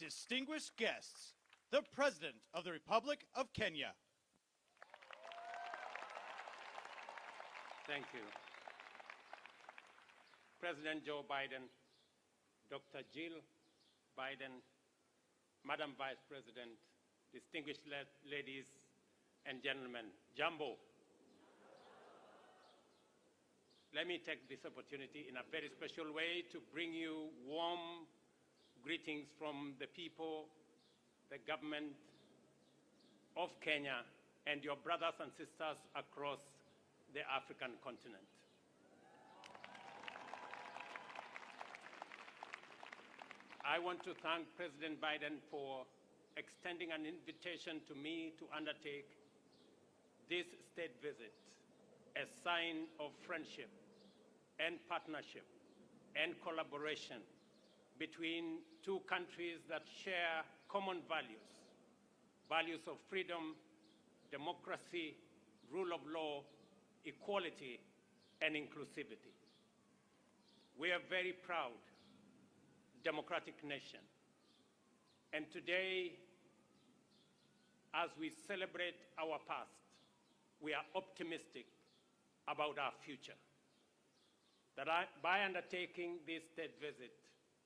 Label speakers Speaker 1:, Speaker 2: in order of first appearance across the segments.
Speaker 1: Distinguished guests, the President of the Republic of Kenya.
Speaker 2: Thank you. President Joe Biden, Dr. Jill Biden, Madam Vice President, distinguished ladies and gentlemen, Jambo. Let me take this opportunity in a very special way to bring you warm greetings from the people, the government of Kenya, and your brothers and sisters across the African continent. I want to thank President Biden for extending an invitation to me to undertake this state visit, a sign of friendship and partnership and collaboration between two countries that share common values, values of freedom, democracy, rule of law, equality, and inclusivity. We are very proud democratic nation. And today, as we celebrate our past, we are optimistic about our future. That by undertaking this state visit,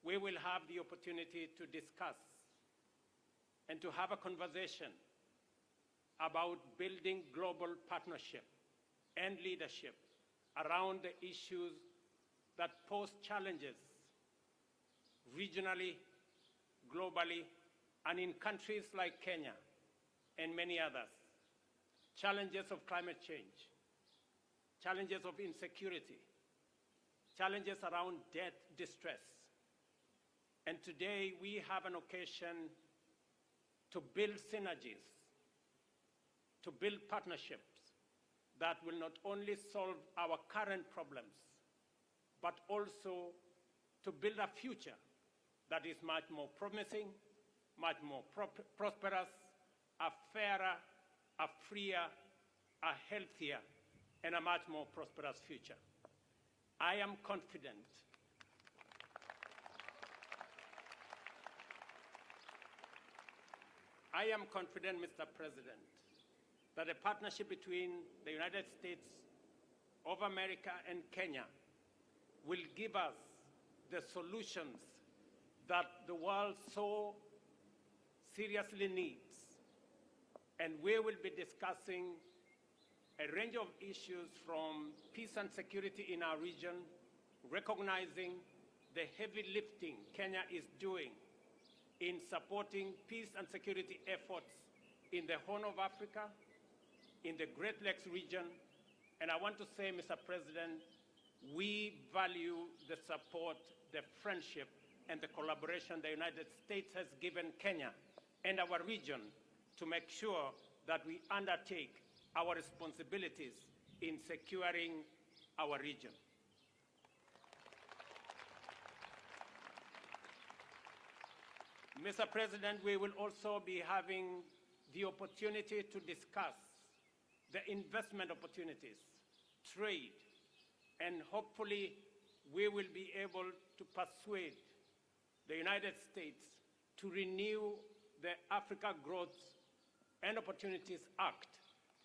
Speaker 2: we will have the opportunity to discuss and to have a conversation about building global partnership and leadership around the issues that pose challenges regionally, globally, and in countries like Kenya and many others. Challenges of climate change, challenges of insecurity, challenges around debt distress. And today we have an occasion to build synergies, to build partnerships that will not only solve our current problems, but also to build a future that is much more promising, much more prosperous, a fairer, a freer, a healthier, and a much more prosperous future. I am confident Mr. President, that a partnership between the United States of America and Kenya will give us the solutions that the world so seriously needs. And we will be discussing a range of issues from peace and security in our region, recognizing the heavy lifting Kenya is doing in supporting peace and security efforts in the Horn of Africa, in the Great Lakes region. And I want to say, Mr. President, we value the support, the friendship, and the collaboration the United States has given Kenya and our region to make sure that we undertake our responsibilities in securing our region. Mr. President, we will also be having the opportunity to discuss the investment opportunities, trade, and hopefully we will be able to persuade the United States to renew the Africa Growth and Opportunities Act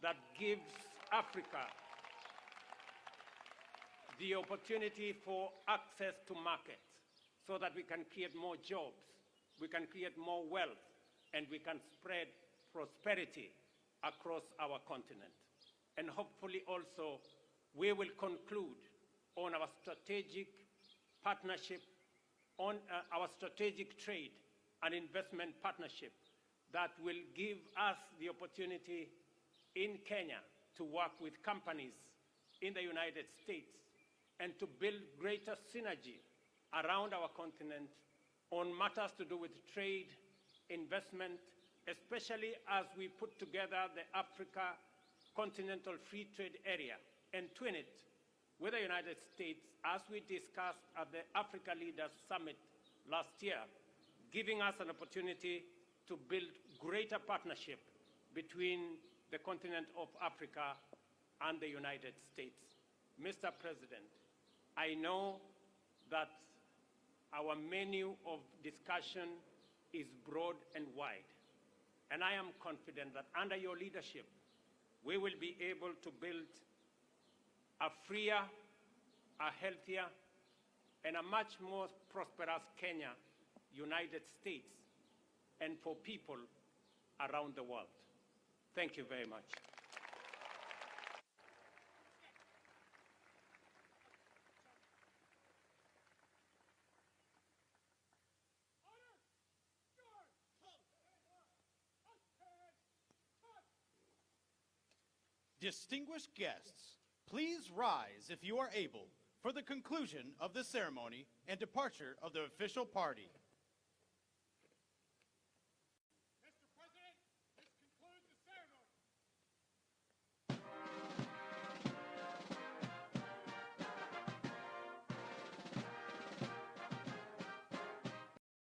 Speaker 2: that gives Africa the opportunity for access to markets so that we can create more jobs, we can create more wealth, and we can spread prosperity across our continent. And hopefully also we will conclude on our strategic partnership, on our strategic trade and investment partnership that will give us the opportunity in Kenya to work with companies in the United States and to build greater synergy around our continent on matters to do with trade, investment, especially as we put together the Africa Continental Free Trade Area and twin it with the United States, as we discussed at the Africa Leaders Summit last year, giving us an opportunity to build greater partnership between the continent of Africa and the United States. Mr. President, I know that our menu of discussion is broad and wide. And I am confident that under your leadership, we will be able to build a freer, a healthier, and a much more prosperous Kenya, United States, and for people around the world. Thank you very much.
Speaker 1: Distinguished guests, please rise if you are able for the conclusion of the ceremony and departure of the official party.